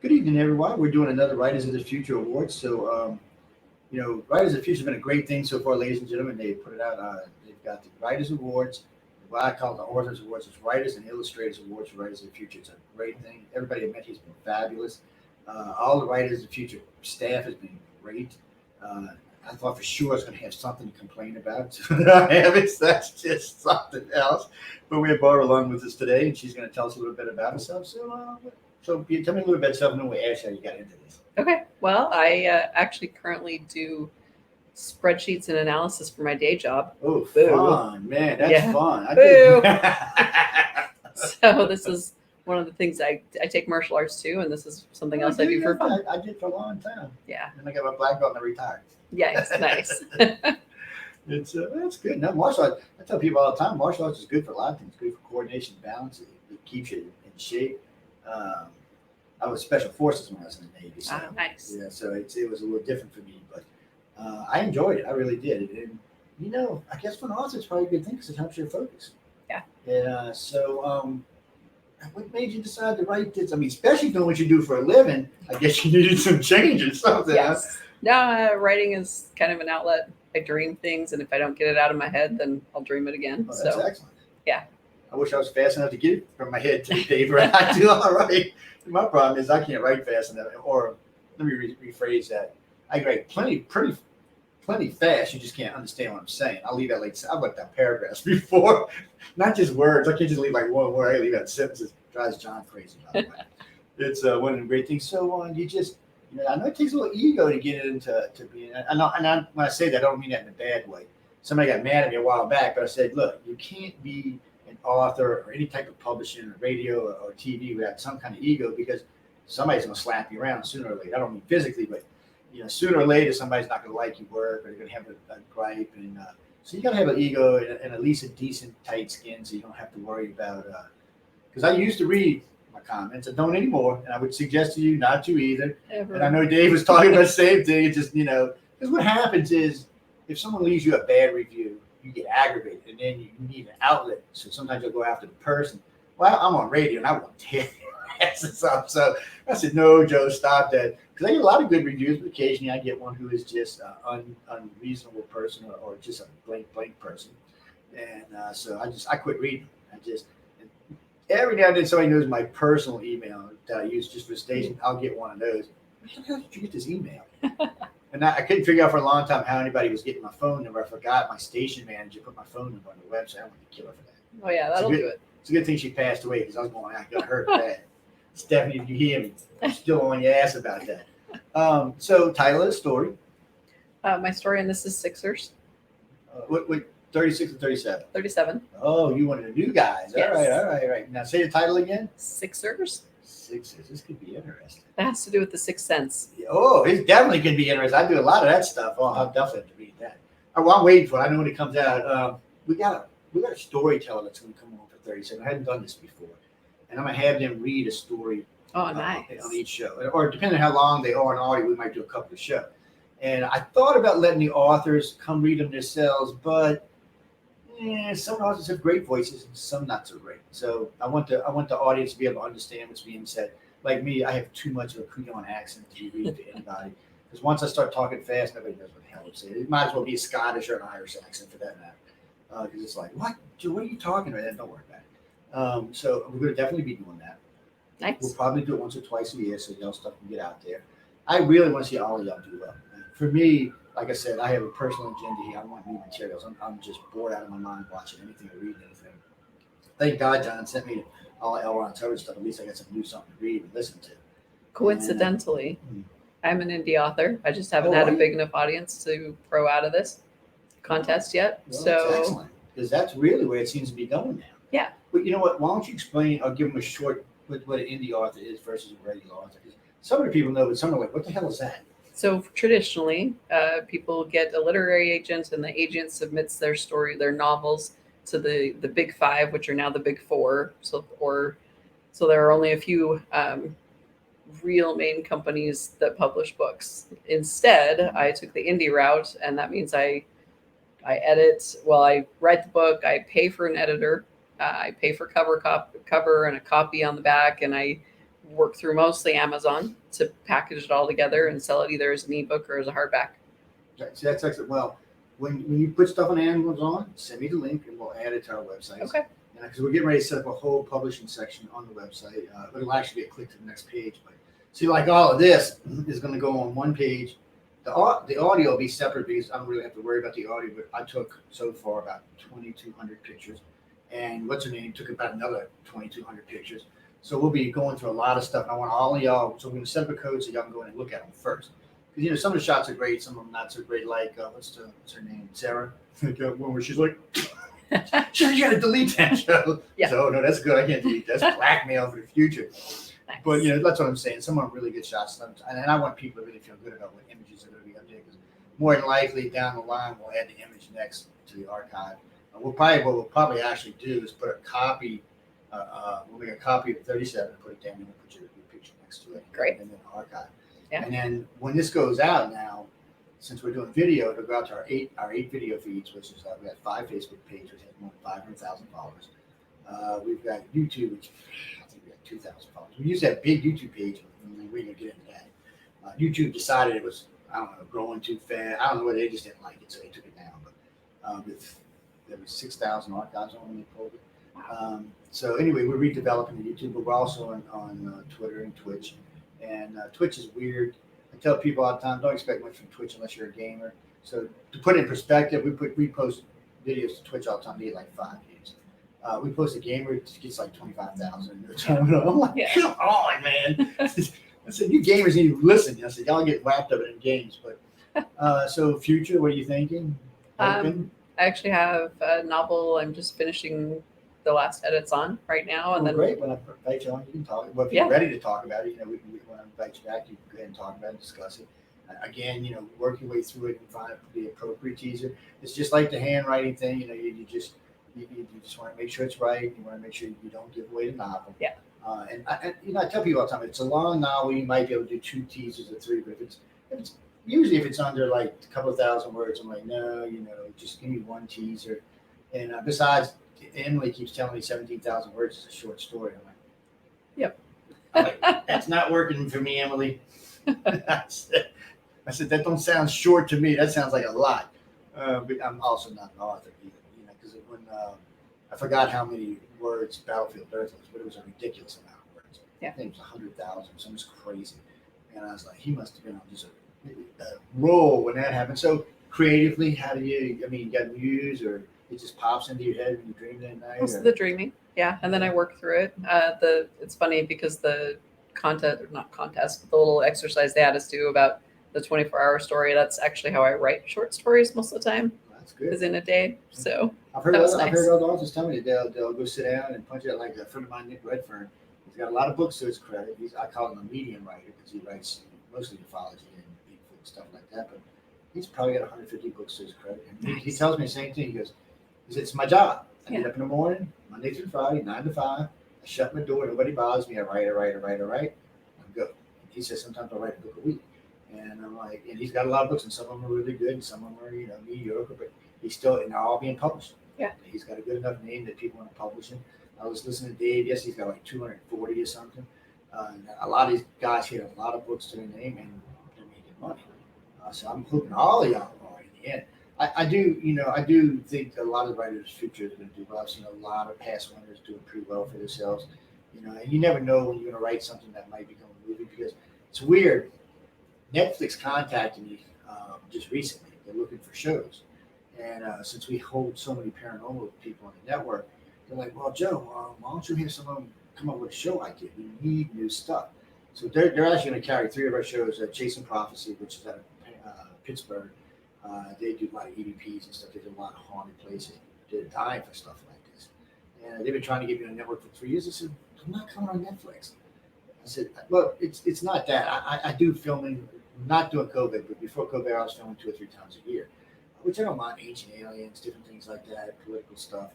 Good evening, everyone. We're doing another Writers of the Future Awards. Writers of the Future has been a great thing so far, ladies and gentlemen. They put it out. They've got the Writers Awards. What I call the Authors Awards. It's Writers and Illustrators Awards for Writers of the Future. It's a great thing. Everybody I met he's been fabulous. All the Writers of the Future staff has been great. I thought for sure I was going to have something to complain about. I haven't. That's just something else. But we have Barbara along with us today, and she's going to tell us a little bit about herself. So tell me a little bit about yourself, and then we'll ask how you got into this. Okay. Well, I actually currently do spreadsheets and analysis for my day job. Oh, Boo. fun, man. That's fun. Boo. So this is one of the things I take martial arts too, and this is something else I do for fun. I did for a long time. Yeah. And I got my black belt and I retired. Yeah, it's nice. That's good. No, martial arts, I tell people all the time, martial arts is good for a lot of things. It's good for coordination, balance. It keeps you in shape. I was special forces when I was in the Navy. So, nice. Yeah, so it was a little different for me, but I enjoyed it. I really did. And, I guess for an author, it's probably a good thing because it helps you focus. Yeah. And what made you decide to write this? I mean, especially doing what you do for a living, I guess you needed some change or something. Yes. No, writing is kind of an outlet. I dream things, and if I don't get it out of my head, then I'll dream it again. Oh, that's excellent. Yeah. I wish I was fast enough to get it from my head to the paper. I do all right. My problem is I can't write fast enough. Or let me rephrase that. I write plenty fast. You just can't understand what I'm saying. I'll leave out I've left out paragraphs before, not just words. I can't just leave like one word. I leave out sentences. It drives John crazy. By the way. It's one of the great things. So you just, I know it takes a little ego to get into being. When I say that, I don't mean that in a bad way. Somebody got mad at me a while back, but I said, look, you can't be an author or any type of publishing or radio or TV without some kind of ego, because somebody's going to slap you around sooner or later. I don't mean physically, but sooner or later somebody's not going to like your work, or they're going to have a gripe, and so you got to have an ego and at least a decent tight skin, so you don't have to worry about. Because I used to read my comments, I don't anymore, and I would suggest to you not to either. Ever. And I know Dave was talking about the same thing. It just because what happens is if someone leaves you a bad review, you get aggravated, and then you need an outlet. So sometimes you'll go after the person. Well, I'm on radio, and I want to tear your asses up. So I said, no, Joe, stop that. Because I get a lot of good reviews, but occasionally I get one who is just an unreasonable person or just a blank person. And so I quit reading. Every now and then somebody knows my personal email that I use just for the station. I'll get one of those. How the hell did you get this email? And I couldn't figure out for a long time how anybody was getting my phone number. I forgot my station manager put my phone number on the website. I want to kill her for that. Oh, yeah, that'll do it. It's a good thing she passed away, because I was going, I got hurt bad. Stephanie, if you hear me, I'm still on your ass about that. So, title of the story. My story, and this is Sixers. What 36 or 37? 37. Oh, you wanted the new guys. Yes. All right. Now, say the title again. Sixers. Sixers. This could be interesting. That has to do with the Sixth Sense. Oh, it's definitely going to be interesting. I do a lot of that stuff. Oh, I'll definitely have to read that. Well, I'm waiting for it. I know when it comes out. We got a storyteller that's going to come on for 37. I hadn't done this before. And I'm going to have them read a story nice. On each show. Or depending on how long they are in audio, we might do a couple of shows. And I thought about letting the authors come read them themselves, but some authors have great voices and some not so great. So I want the audience to be able to understand what's being said. Like me, I have too much of a Creole accent to be reading to anybody. Because once I start talking fast, nobody knows what the hell I'm saying. It might as well be a Scottish or an Irish accent for that matter. Because it's like, what are you talking about? Don't worry about it. So we're going to definitely be doing that. Nice. We'll probably do it once or twice a year, so y'all stuff can get out there. I really want to see all of y'all do well. For me, like I said, I have a personal agenda here. I want new materials. I'm just bored out of my mind watching anything or reading anything. Thank God John sent me all L. Ron Hubbard stuff. At least I got some new something to read and listen to. Coincidentally, I'm an indie author. I just haven't had a big enough audience to throw out of this contest yet. Well, that's excellent, because that's really where it seems to be going now. Yeah. But you know what? Why don't you explain? I'll give them a short what an indie author is versus a regular author. Some of the people know, but some are like, what the hell is that? So traditionally, people get a literary agent, and the agent submits their story, their novels, to the big five, which are now the big four. So there are only a few real main companies that publish books. Instead, I took the indie route, and that means I edit. Well, I write the book. I pay for an editor. I pay for cover and a copy on the back, and I work through mostly Amazon to package it all together and sell it either as an ebook or as a hardback. Okay, so that's excellent. Well, when you put stuff on Amazon, send me the link and we'll add it to our website. Okay. Because we're getting ready to set up a whole publishing section on the website. It'll actually be a click to the next page. But see, like all of this is going to go on one page. The audio will be separate because I don't really have to worry about the audio. But I took so far about 2,200 pictures, and what's her name took about another 2,200 pictures. So we'll be going through a lot of stuff. And I want all of y'all. So we're going to set up a code so y'all can go in and look at them first. Because some of the shots are great, some of them not so great. Like what's her name, Sarah? One where she's like. You gotta delete that show. Yeah. So no, that's good. I can't delete that. That's blackmail for the future. Nice. But that's what I'm saying. Some are really good shots, and I want people to really feel good about what images are going to be up there. Because more than likely down the line, we'll add the image next to the archive. What we'll probably actually do is put a copy. We'll make a copy of 37 and put it down, and we'll put your picture next to it. Great. And then archive. Yeah. And then when this goes out now. Since we're doing video, it'll go out to our eight video feeds, which is we have 5 Facebook pages, which has more than 500,000 followers. We've got YouTube, which I think we have 2,000 followers. We use that big YouTube page, and we're gonna get into that. YouTube decided it was growing too fast. I don't know whether they just didn't like it, so they took it down. But there was 6,000 archives on when they pulled it. So anyway, we're redeveloping the YouTube, but we're also on Twitter and Twitch. And Twitch is weird. I tell people all the time, don't expect much from Twitch unless you're a gamer. So to put it in perspective, we post videos to Twitch all the time. They get like 5 views. We post a gamer, it gets like 25,000. I'm like, come on, man. I said, you gamers need to listen. I said, y'all get wrapped up in games. But so future, what are you thinking? I actually have a novel I'm just finishing the last edits on right now. And then great. When I invite you on, you can talk. Well, if you're ready to talk about it, when I invite you back, you can go ahead and talk about it and discuss it. Again, work your way through it and find the appropriate teaser. It's just like the handwriting thing. You just want to make sure it's right. You want to make sure you don't give away the novel. Yeah. And I tell people all the time, it's a long novel. You might be able to do 2 teasers or 3, but if it's usually if it's under like a couple of thousand words, I'm like, no, just give me 1 teaser. And besides, Emily keeps telling me 17,000 words is a short story. I'm like, yep. That's not working for me, Emily. I said, that don't sound short to me. That sounds like a lot. But I'm also not an author either, because when I forgot how many words Battlefield Earth was, but it was a ridiculous amount of words. Yeah. I think it was 100,000, something crazy. And I was like, he must have been on just a roll when that happened. So creatively, how do you got muse or it just pops into your head when you dream that night? Most of the dreaming, yeah, and then I work through it. It's funny because the the little exercise they had us do about the 24-hour story. That's actually how I write short stories most of the time. That's good. Is in a day. So I've heard other authors tell me that they'll go sit down and punch out like a friend of mine, Nick Redfern. He's got a lot of books to his credit. I call him a medium writer because he writes mostly ufology and Bigfoot and stuff like that. But he's probably got 150 books to his credit. And he tells me the same thing. He goes, it's my job. I get up in the morning, Monday through Friday, 9 to 5. I shut my door. Nobody bothers me. I write. I'm good. He says sometimes I write a book a week. And I'm like, and he's got a lot of books, and some of them are really good, and some of them are, mediocre, but and they're all being published. Yeah. He's got a good enough name that people want to publish him. I was listening to Dave. Yes, he's got like 240 or something. A lot of these guys here have a lot of books to their name, and they're making money. So I'm hoping all of y'all are in the end. I do think a lot of writers' future is going to do well. I've seen a lot of past winners doing pretty well for themselves. And you never know when you're going to write something that might become a movie because it's weird. Netflix contacted me just recently. They're looking for shows. And since we hold so many paranormal people on the network, they're like, well, Joe, why don't you have someone come up with a show like it? We need new stuff. So they're actually going to carry 3 of our shows, Chasing Prophecy, which is out of Pittsburgh. They do a lot of EVPs and stuff. They do a lot of haunted places. They're dying for stuff like this. And they've been trying to get me on the network for 3 years. I said, I'm not coming on Netflix. I said, well, it's not that. I do filming, not doing COVID, but before COVID, I was filming 2 or 3 times a year, which I don't mind. Ancient aliens, different things like that, political stuff,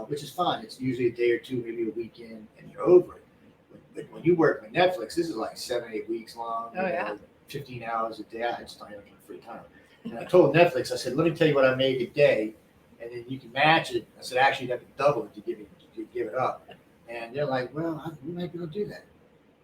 which is fine. It's usually a day or 2, maybe a weekend, and you're over it. But when you work with Netflix, this is like 7, 8 weeks long. Oh, yeah. 15 hours a day. I just don't have enough free time. And I told Netflix, I said, let me tell you what I make a day, and then you can match it. I said, actually, you have to double it to give it up. And they're like, well, we might be able to do that.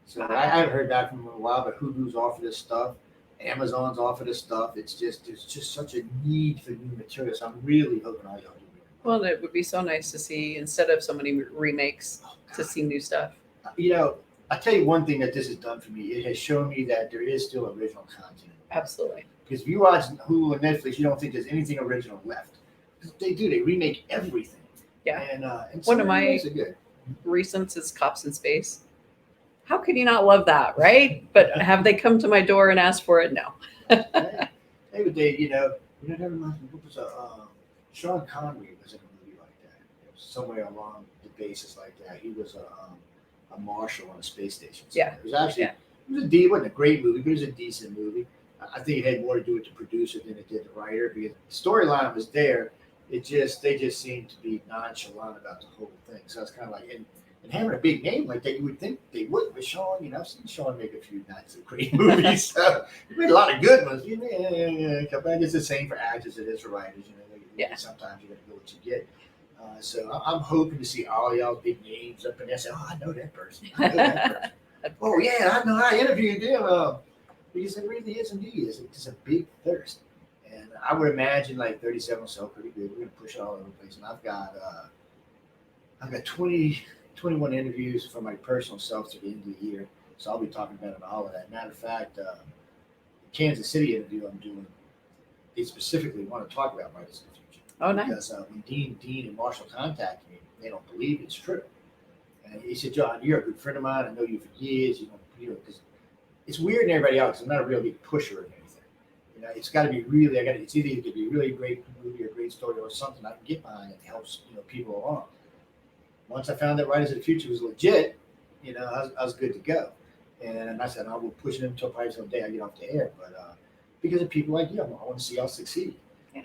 So I haven't heard back from them in a while, but Hulu's offered this stuff. Amazon's offered this stuff. It's just there's just such a need for new material. So I'm really hoping all y'all do really Well, it would be so nice to see, instead of so many remakes, Oh, to see new stuff. You know, I tell you one thing that this has done for me. It has shown me that there is still original content. Absolutely. Because if you watch Hulu and Netflix, you don't think there's anything original left. 'Cause they do. They remake everything. Yeah. And One some of my- remakes are good. Recent is Cops in Space. How could you not love that, right? But have they come to my door and asked for it? No. Hey, but they, that reminds me. What was Sean Connery was in a movie like that. It was somewhere along the basis like that. He was a marshal on a space station. Yeah. It was actually Yeah. it wasn't a great movie, but it was a decent movie. I think it had more to do with the producer than it did the writer, because the storyline was there. They just seemed to be nonchalant about the whole thing. So it's kind of like, and having a big name like that, you would think they would. But Sean, I've seen Sean make a few not so great movies. So he made a lot of good ones. Come back. It's the same for actors as it is for writers. Yeah. Sometimes you got to go what you get. So I'm hoping to see all y'all big names up in there. Say, oh, I know that person. I know that person. Oh yeah, I know. I interviewed them. Because it really is indeed. It's a big thirst. And I would imagine like 37 will sell pretty good. We're going to push it all over the place. And I've got 21 interviews for my personal self to the end of the year. So I'll be talking about all of that. Matter of fact, the Kansas City interview I'm doing, they specifically want to talk about writers in the future. Oh, nice. Because when Dean and Marshall contacted me, they don't believe it's true. And he said, John, you're a good friend of mine. I know you for years. Because it's weird in everybody else. I'm not a real big pusher of anything. It's got to be really. It's either to be a really great movie or a great story or something I can get behind that helps people along. Once I found that Writers of the Future was legit, I was good to go. And I said, I will push it until probably the day I get off the air. But because of people like you, I want to see y'all succeed. Yeah.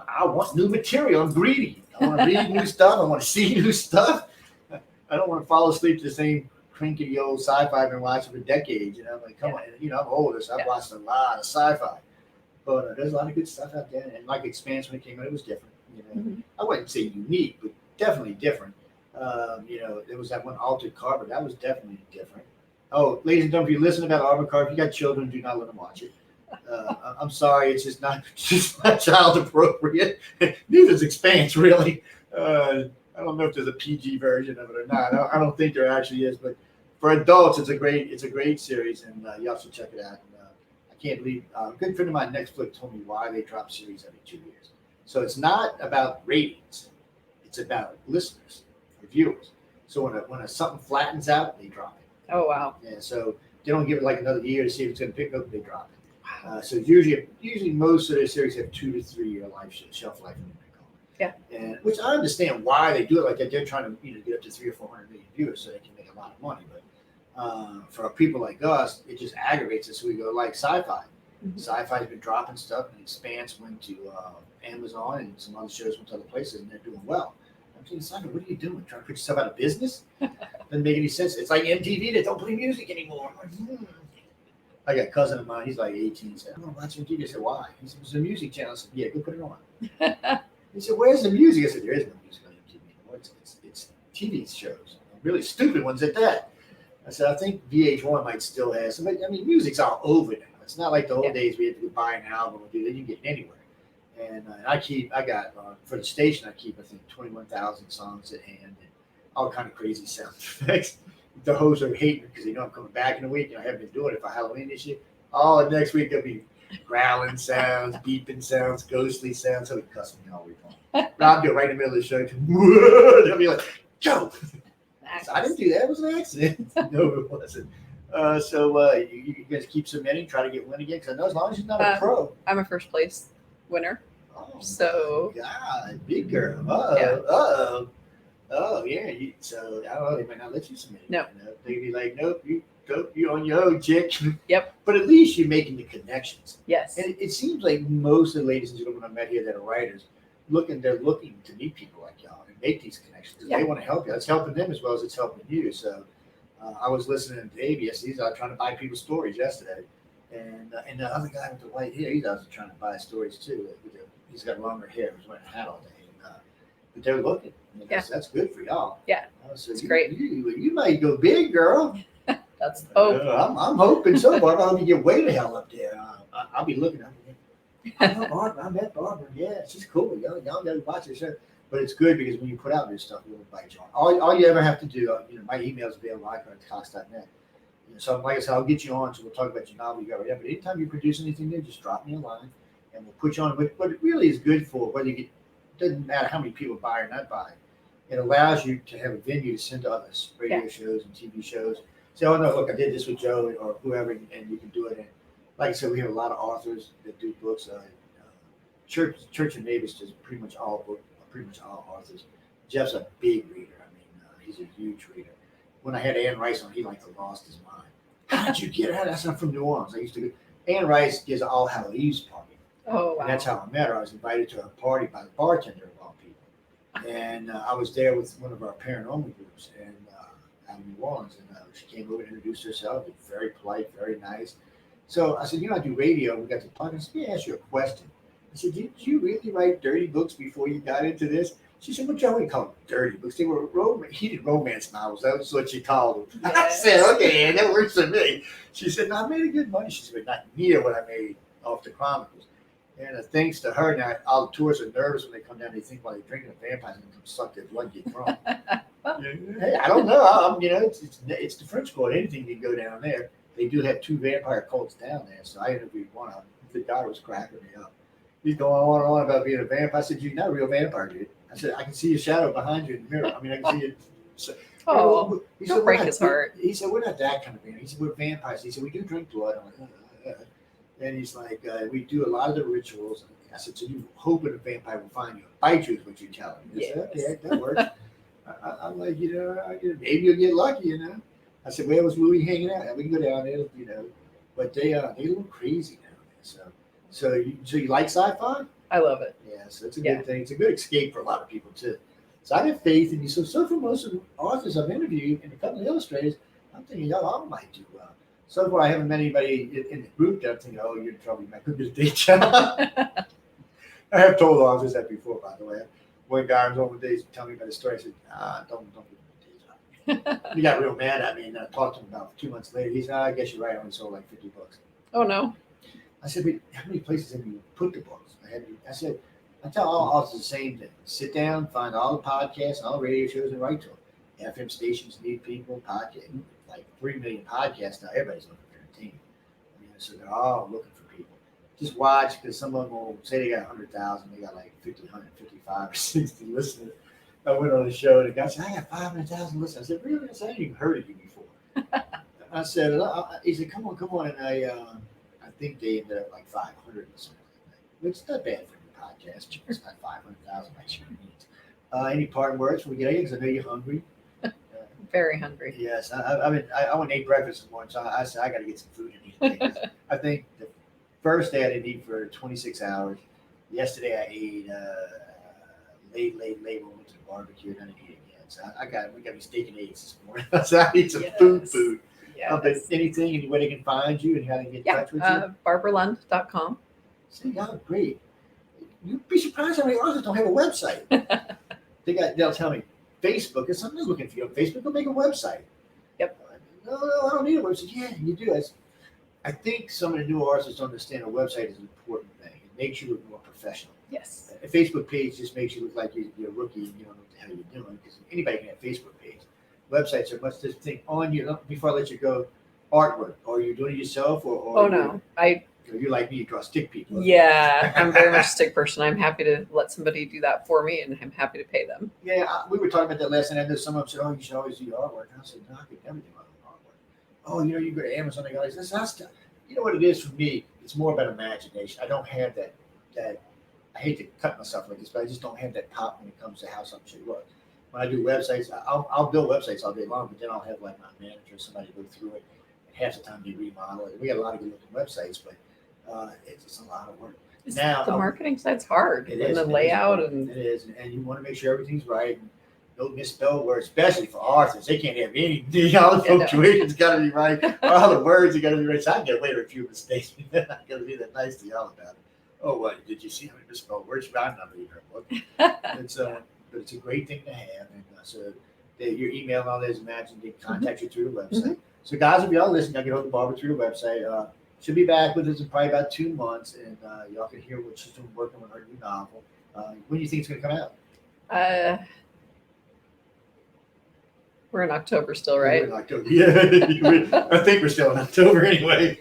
I want new material. I'm greedy. I want to read new stuff. I want to see new stuff. I don't want to fall asleep to the same crinkety old sci-fi I've been watching for decades. Come on. I'm older, so I've watched a lot of sci-fi. But there's a lot of good stuff out there. And like Expanse, when it came out, it was different. Mm-hmm. I wouldn't say unique, but definitely different. There was that one Altered Carbon. That was definitely different. Oh, ladies and gentlemen, if you listen about Altered Carbon, if you got children, do not let them watch it. I'm sorry, it's just not child appropriate. Neither is Expanse, really. I don't know if there's a PG version of it or not. I don't think there actually is, but for adults, it's a great series, and y'all should check it out. And, I can't believe a good friend of mine, Netflix, told me why they drop series every 2 years. So it's not about ratings; it's about listeners, reviewers. So when something flattens out, they drop it. Oh, wow. Yeah, so they don't give it like another year to see if it's going to pick up. They drop it. So usually most of their series have 2 to 3 year shelf life. Yeah. And which I understand why they do it like that. They're trying to get up to 300 or 400 million viewers so they can make a lot of money. But for people like us, it just aggravates us. So we go like sci-fi. Mm-hmm. Sci-fi's been dropping stuff, and Expanse went to Amazon, and some other shows went to other places, and they're doing well. I'm thinking, sci-fi, what are you doing? Trying to put yourself out of business? Doesn't make any sense. It's like MTV that don't play music anymore. I'm like, I got a cousin of mine. He's like 18. He said, "I'm gonna watch MTV." I said, "Why?" He said, "It's a music channel." I said, "Yeah, go put it on." He said, "Where's the music?" I said, "There is no music on MTV anymore. It's TV shows, really stupid ones at that." I said, "I think VH1 might still have some. I mean, music's all over now. It's not like the old days we had to go buy an album or do that. You can get it anywhere." And I got for the station, I keep, I think, 21,000 songs at hand and all kind of crazy sound effects. The hosts are hating because they know I'm coming back in a week, and I haven't been doing it for Halloween this year. Oh, next week there'll be growling sounds, beeping sounds, ghostly sounds. He'll be cussing me all week long. I'll do it right in the middle of the show. They'll be like, "Joe, nice. I didn't do that. It was an accident." No, it wasn't. So you guys keep submitting, try to get win again. Because I know as long as you're not a pro. I'm a first place winner. Oh, so God, big girl. Oh yeah. So I don't know. They might not let you submit it. No. They'd be like, "Nope, you on your own, chick." Yep. But at least you're making the connections. Yes. And it seems like most of the ladies and gentlemen I met here that are writers, they're looking to meet people like y'all and make these connections. They want to help you. It's helping them as well as it's helping you. So I was listening to Dave yesterday. He's out trying to buy people's stories yesterday. And the other guy with the white hair, he's out trying to buy stories too. He's got longer hair. He's wearing a hat all day. But they're looking. So that's good for y'all. Yeah. So it's great. You might go big, girl. That's the hope. I'm hoping so, Barbara. Let me get way the hell up there. I'll be looking at it. I know Barbara. I met Barbara. Yeah, she's cool. Y'all gotta watch her show. But it's good because when you put out this stuff, it will bite you on. All you ever have to do, my email's available at cox.net. So like I said, I'll get you on, so we'll talk about your novel you got right now. But anytime you produce anything new, just drop me a line, and we'll put you on. What it really is good for, whether you get, doesn't matter how many people buy or not buy, it allows you to have a venue to send to others, radio shows and TV shows. Say, oh no, look, I did this with Joe or whoever, and you can do it. And like I said, we have a lot of authors that do books. Church and Neighbors does pretty much all authors. Jeff's a big reader. I mean, he's a huge reader. When I had Ann Rice on, he like lost his mind. How did you get out? I'm from New Orleans. I used to go. Ann Rice gives an All Hallows Eve party. Oh, wow. And that's how I met her. I was invited to a party by the bartender of all people. And I was there with one of our paranormal groups out in New Orleans. And she came over and introduced herself. Very polite, very nice. So I said, I do radio. We got to talk. I said, let me ask you a question. I said, did you really write dirty books before you got into this? She said, well, Joey called them dirty books. They were heated romance novels. That was what she called them. Yes. I said, okay, and that works for me. She said, no, I made a good money. She said, but not near what I made off the Chronicles. And thanks to her, now all the tourists are nervous when they come down. They think while they're drinking a vampire, and come suck their blood, get drunk. Hey, I don't know. It's the French Quarter. Anything can go down there. They do have 2 vampire cults down there. So I interviewed one of them. The guy was cracking me up. He's going on and on about being a vampire. I said, you're not a real vampire, dude. I said, I can see your shadow behind you in the mirror. I mean, I can see it. So, don't break his heart. He said, we're not that kind of vampire. He said, we're vampires. He said, we do drink blood. I'm like, And he's like, we do a lot of the rituals. I said, so you hoping a vampire will find you and bite you is what you're telling me. I said, okay, that works. I'm like, maybe you'll get lucky, I said, where was Louis hanging out? We can go down there, But they a little crazy down there. So you like sci-fi? I love it. Yeah, so it's a good thing. It's a good escape for a lot of people too. So I have faith in you. So for most of the authors I've interviewed and a couple of illustrators, I'm thinking, y'all might do well. So far, I haven't met anybody in the group that I'm thinking, oh, you're in trouble. You might go get a day job. I have told authors that before, by the way. One guy was on one day telling me about his story. I said, don't give him a day job. He got real mad at me, and I talked to him about 2 months later. He said, I guess you're right. I only sold like 50 books. Oh, no. I said, but how many places have you put the books? I said, I tell all authors the same thing. Sit down, find all the podcasts, all the radio shows, and write to them. FM stations need people, podcast, like 3 million podcasts now. Everybody's looking for entertainment. So they're all looking for people. Just watch, because some of them will say they got 100,000, they got like 50, 155 or 60 listeners. I went on the show, and the guy said, I got 500,000 listeners. I said, really? I said, I hadn't even heard of you before. I said, he said, come on. And I think they ended up like 500 or something. Which is not bad for a podcast. It's not 500,000 by your needs. Any parting words before we get out? Because I know you're hungry. Very hungry. Yes, I went and ate breakfast this morning, so I said I got to get some food to eat. I think the first day I didn't eat for 26 hours. Yesterday I ate late when we went to the barbecue, and I didn't eat again. So we got me steak and eggs this morning. So I need some food. Yes. But anything, any way they can find you and how they can get in touch with you? BarbaraLund.com. See, y'all great. You'd be surprised how many authors don't have a website. They'll tell me, Facebook is something looking for you on Facebook. Go make a website. Yep. No, I don't need a website. Yeah, you do. I think some of the new artists understand a website is an important thing. It makes you look more professional. Yes. A Facebook page just makes you look like you're a rookie and you don't know what the hell you're doing, because anybody can have a Facebook page. Websites are much different thing. On you, before I let you go, artwork. Or you're doing it yourself, or no, you're like me, you draw stick people. Yeah, I'm very much a stick person. I'm happy to let somebody do that for me, and I'm happy to pay them. Yeah, we were talking about that last night. I know some of them said, oh, you should always do your artwork. And I said, no, I could never do my own artwork. Oh, you go to Amazon and go like this. You know what it is for me? It's more about imagination. I don't have that. I hate to cut myself like this, but I just don't have that pop when it comes to how something should look. When I do websites, I'll build websites all day long, but then I'll have like my manager or somebody go through it. And half the time they remodel it. We got a lot of good looking websites, but it's a lot of work. Now the marketing side's hard, and the layout, and it is, and you want to make sure everything's right. And don't misspell words, especially for authors. They can't have any. All the punctuation's got to be right. All the words are got to be right. So I get away with a few mistakes. I'm not going to be that nice to y'all about it. Oh, what? Did you see how many misspelled words? I'm not reading her book. But it's a great thing to have. And so your email and all that is imagined. They contact you through the website. So guys, if y'all listening, I can hold the barber through the website. She'll be back with us in probably about 2 months, and y'all can hear what she's doing working on her new novel. When do you think it's going to come out? We're in October still, We're right? in October. Yeah, I think we're still in October anyway.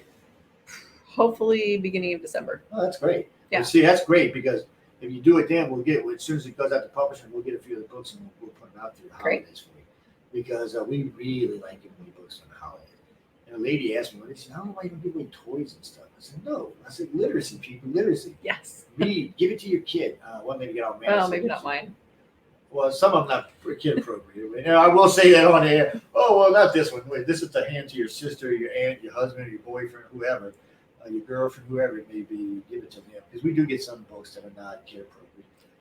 Hopefully, beginning of December. Oh, that's great. Yeah. Well, see, that's great because if you do it then, we'll get as soon as it goes out to publishing, we'll get a few of the books and we'll put them out through the Great. holidays for you. Because we really like giving away books on the holidays. And a lady asked me, "Well, I don't know why you don't give away toys and stuff." I said, "No." I said, "Literacy, people, literacy. Yes. Read, give it to your kid." One lady got all mad. Well, maybe not mine. Well, some of them not kid appropriate. And I will say that on air. Oh, well, not this one. Wait, this is to hand to your sister, your aunt, your husband, your boyfriend, whoever, your girlfriend, whoever it may be. Give it to them because we do get some books that are not kid appropriate.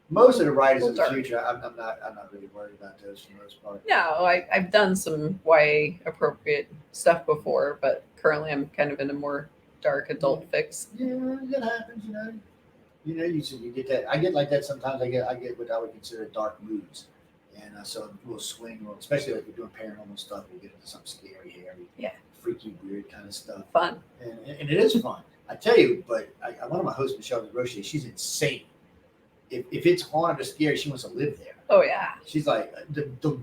Most of the writers of the future, I'm not really worried about those for the most part. No, I've done some YA appropriate stuff before, but currently I'm kind of in a more dark adult fix. Yeah, that happens, you get that. I get like that sometimes. I get what I would consider dark moods, and so we'll swing, especially like we're doing paranormal stuff. We'll get into something scary, hairy, freaky, weird kind of stuff. Fun, and it is fun. I tell you, but one of my hosts, Michelle DeRoche, she's insane. If it's haunted or scary, she wants to live there. Oh yeah. She's like the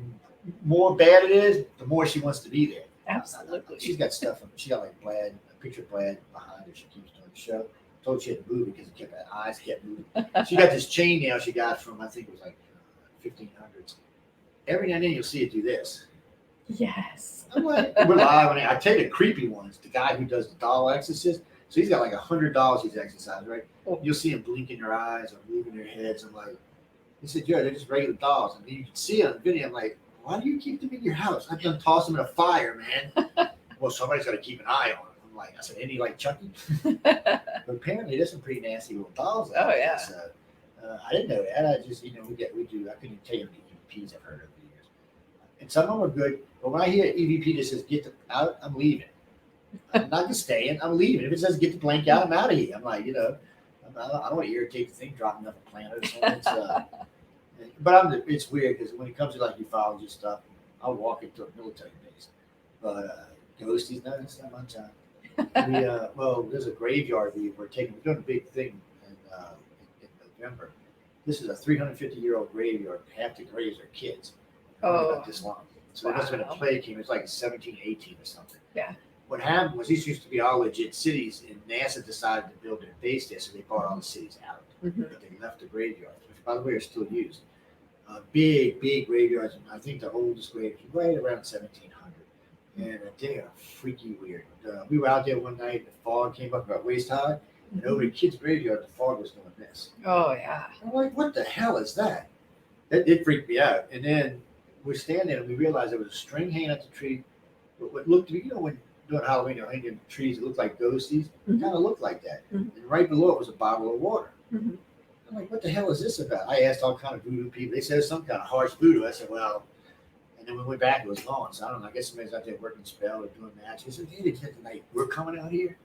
more bad it is, the more she wants to be there. Absolutely. She's got stuff. She got like Blad, a picture of Blad behind her. She keeps doing the show. Told she had to move because her eyes kept moving. She got this chain now she got from I think it was like 1500s. Every now and then you'll see it do this. Yes. I'm like, we're live on it. I tell you the creepy ones. The guy who does the doll exorcist. So he's got like $100 he's exercising, right? Oh. You'll see him blinking their eyes or moving their heads. I'm like, he said, "Yeah, they're just regular dolls." And you can see it on the video. I'm like, "Why do you keep them in your house?" I've done toss them in a fire, man. Well, somebody's got to keep an eye on them. I'm like, I said, "Any like Chucky?" But apparently, there's some pretty nasty little dolls. Oh yeah. So, I didn't know that. I just, we do. I couldn't even tell you how many EVPs I've heard over the years, and some of them are good. But when I hear EVP that says "get out," I'm leaving. I'm not gonna stay in. I'm leaving. If it says "get the blank out," I'm out of here. I'm like, I don't want to irritate the thing dropping off a planet or something. But it's weird because when it comes to like ufology stuff, I'll walk into a military base. But ghosties, no, that's not my time. There's a graveyard we're doing a big thing in November. This is a 350-year-old graveyard. Half the graves are kids. About this long. So there must have been a plague came. It's like 1718 or something. Yeah. What happened was these used to be all legit cities, and NASA decided to build their base there, so they bought all the cities out. Mm-hmm. But they left the graveyards, which, by the way, are still used. Big graveyards. I think the oldest grave is right around 1700. And they are freaky weird. We were out there one night, the fog came up about waist high, and over the kids' graveyard, the fog was doing this. Oh, yeah. I'm like, what the hell is that? It freaked me out. And then we're standing there, and we realized there was a string hanging at the tree. What looked to be, when doing Halloween, hanging trees, it looked like ghosties. It kind of looked like that. Mm-hmm. And right below it was a bottle of water. Mm-hmm. I'm like, what the hell is this about? I asked all kind of voodoo people. They said it's some kind of harsh voodoo. I said, well, and then we went back, it was gone. So I don't know. I guess somebody's out there working spell or doing magic. He said, hey, they said tonight, we're coming out here.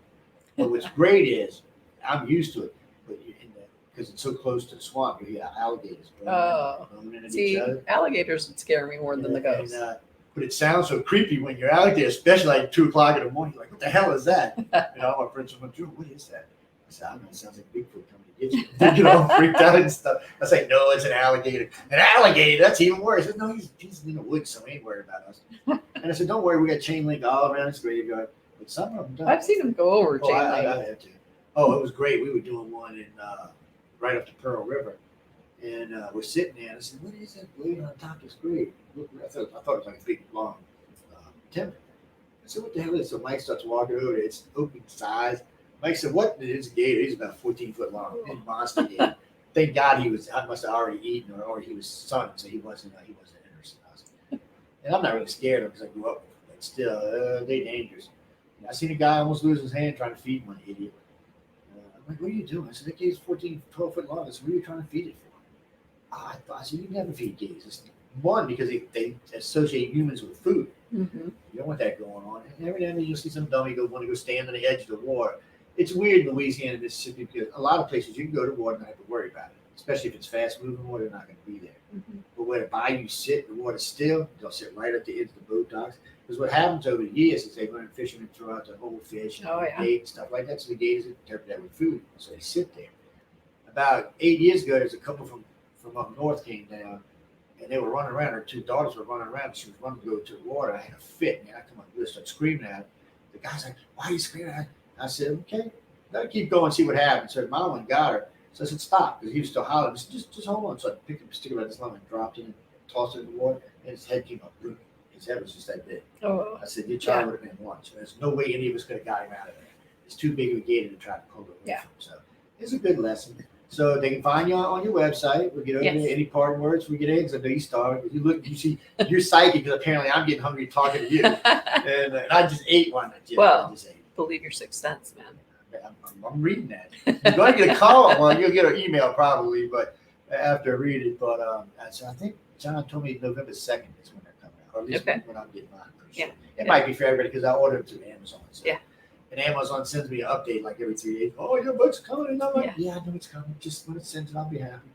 But what's great is, I'm used to it, but because it's so close to the swamp, you hear alligators running into each other. Alligators would scare me more than the ghosts. But it sounds so creepy when you're out there, especially like 2 o'clock in the morning. You're like, what the hell is that? My friends went, "Drew, what is that?" I said, I don't know, it sounds like Bigfoot coming to get you. They get all freaked out and stuff. I was like, no, it's an alligator. An alligator? That's even worse. I said, no, he's in the woods, so he ain't worried about us. And I said, don't worry, we got chain link all around this graveyard. But some of them don't. I've seen them go over chain link. I had to. Oh, it was great. We were doing one in right up the Pearl River. And we're sitting there, and I said, what is that laying on top of this grave? I thought it was like a big, long timber. I said, what the hell is this? So Mike starts walking over there. It's open size. Mike said, what? It's a gator. He's about 14 foot long. He's a monster gator. Thank God I must have already eaten or he was sun, so he wasn't interested in us. And I'm not really scared of him because I grew up with them, but still, they're dangerous. And I seen a guy almost lose his hand trying to feed one idiot. I'm like, what are you doing? I said, that gator's 14, 12 foot long. I said, what are you trying to feed it for? I said, you never feed gators. One, because they associate humans with food. Mm-hmm. You don't want that going on. And every now and then you'll see some dummy want to go stand on the edge of the water. It's weird in Louisiana and Mississippi because a lot of places you can go to water and not have to worry about it. Especially if it's fast moving water, they're not going to be there. Mm-hmm. But where the bayous sit, the water's still, they'll sit right at the edge of the boat docks. Because what happens over the years is they learn fishermen throw out the whole fish and Oh, yeah. bait and stuff like that. So the gators interpret that with food. So they sit there. About 8 years ago, there's a couple from up north came down, and they were running around. Her two daughters were running around. She was running to go to the water. I had a fit, man. I come up and start screaming at her. The guy's like, "Why are you screaming at her?" I said, "Okay, gotta keep going, see what happens." So my one got her. So I said, "Stop," because he was still hollering. I said, just hold on. So I picked up a stick out this lemon, dropped it, and tossed it in the water, and his head came up. His head was just that big. Oh, I said, "Your child would have been one." So there's no way any of us could have got him out of there. It's too big of a gator to try to pull it away from. So it's a good lesson. So they can find you on your website. We'll get over there. Any parting words we get eggs. I know you starved. You look, you see, you're psychic because apparently I'm getting hungry talking to you. and I just ate one. Well, believe your sixth sense, man. I'm reading that. You're going to get a call on one. You'll get an email probably, but after I read it. But so I think John told me November 2nd is when they're coming out, or at least when I'm getting mine. Sure. It might be for everybody because I ordered them through Amazon. So. Yeah. And Amazon sends me an update like every 3 days. "Oh, your book's coming." And I'm like, "Yeah, I know it's coming. Just when it sends it, I'll be happy."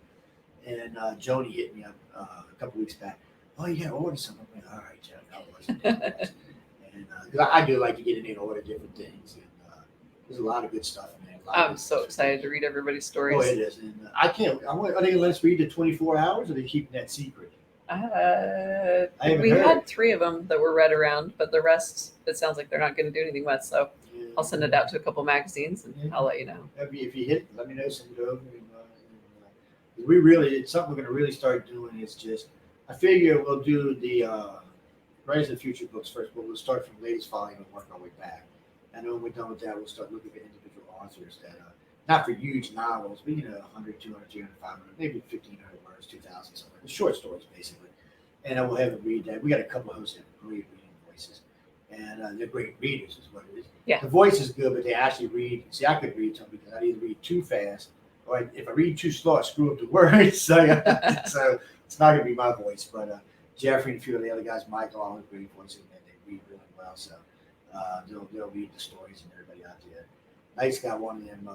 And Joni hit me up a couple weeks back. "Oh, you got to order something." I'm like, "All right, Jeff, I'll order something." And because I do like to get in there and order different things. And there's a lot of good stuff in there. I'm so excited to read everybody's stories. Oh, it is. And I can't. Are they going to let us read the 24 hours, or are they keeping that secret? We had 3 of them that were read around, but the rest, it sounds like they're not going to do anything with. So I'll send it out to a couple magazines, and I'll let you know. If you hit, let me know. Send it over. We really, it's something we're going to really start doing. It's just, I figure we'll do the Rise of the Future books first, but we'll start from latest volume and work our way back. And then when we're done with that, we'll start looking at individual authors that, not for huge novels, but 100, 200, 300, 500, maybe 1,500 words, 2,000, something. Short stories, basically. And I will have them read that. We got a couple of hosts that have great reading voices. And they're great readers, is what it is. Yeah. The voice is good, but they actually read. See, I could read to them because I either read too fast, or if I read too slow, I screw up the words. So it's not going to be my voice. But Jeffrey and a few of the other guys, Michael, all have great voices, and they read really well. So they'll read the stories and everybody out there. Knight's got one of them.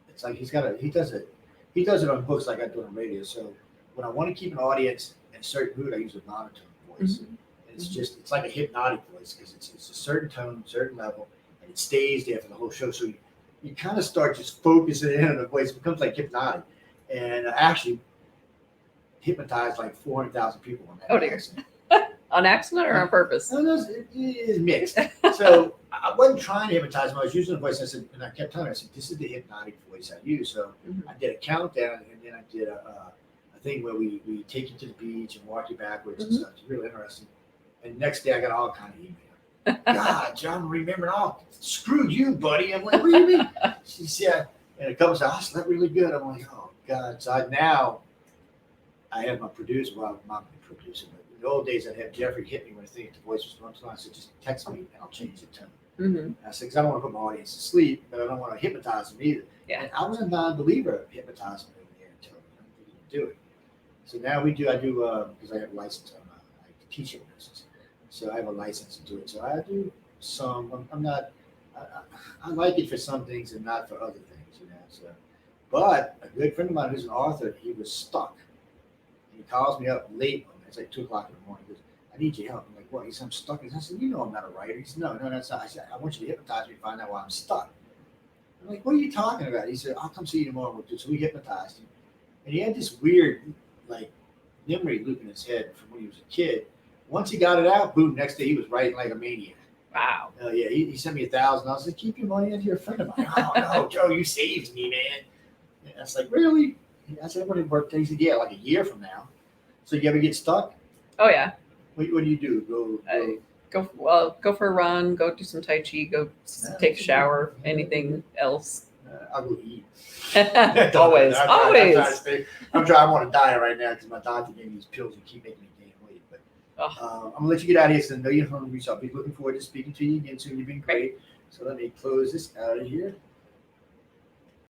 It's like he does it on books like I do on radio. So when I want to keep an audience in a certain mood, I use a monotone voice. Mm-hmm. It's like a hypnotic voice because it's a certain tone, certain level, and it stays there for the whole show. So you kind of start just focusing in on the voice. It becomes like hypnotic, and I actually hypnotized like 400,000 people on that. Oh dear! On accident or on purpose? No, it's mixed. So I wasn't trying to hypnotize them. I was using the voice. And I kept telling her, I said, "This is the hypnotic voice I use." So I did a countdown, and then I did a thing where we take you to the beach and walk you backwards and stuff. It's really interesting. And next day I got all kind of email. "God, John remembered all. Screwed you, buddy." I'm like, "What do you mean?" She said, and a couple said, "I slept really good." I'm like, "Oh God." So now I have my producer. Well, not my producer, but in the old days I'd have Jeffrey hit me when I think the voice was going to. I said, "Just text me and I'll change the tone." Mm-hmm. I said, "Because I don't want to put my audience to sleep, but I don't want to hypnotize them either." Yeah. And I was a non-believer of hypnotizing them over there until I didn't do it. So now I do because I have a license on I teach hypnosis. So I have a license to do it. So I do some. I'm not. I like it for some things and not for other things, So, but a good friend of mine who's an author, he was stuck. He calls me up late. It's like 2:00 in the morning. He goes, "I need your help." I'm like, "What?" He said, "I'm stuck." I said, "I'm not a writer." He said, "No, that's not." I said, "I want you to hypnotize me and find out why I'm stuck." I'm like, "What are you talking about?" He said, "I'll come see you tomorrow." So we hypnotized him, and he had this weird, like, memory loop in his head from when he was a kid. Once he got it out, boom, next day he was writing like a maniac. Wow. Yeah, he sent me $1,000. I said, "Keep your money into your friend of mine." "Oh, no, Joe, you saved me, man." And I was like, "Really?" I said, "What did work?" He said, "Yeah, like a year from now." So you ever get stuck? Oh, yeah. What do you do? Go for a run, go do some Tai Chi, go take a shower, anything else. I'll go eat. Always. I want to die right now because my doctor gave me these pills and keep making me gain weight. But I'm going to let you get out of here because I know you're hungry. So I'll be looking forward to speaking to you again soon. You've been great. So let me close this out of here.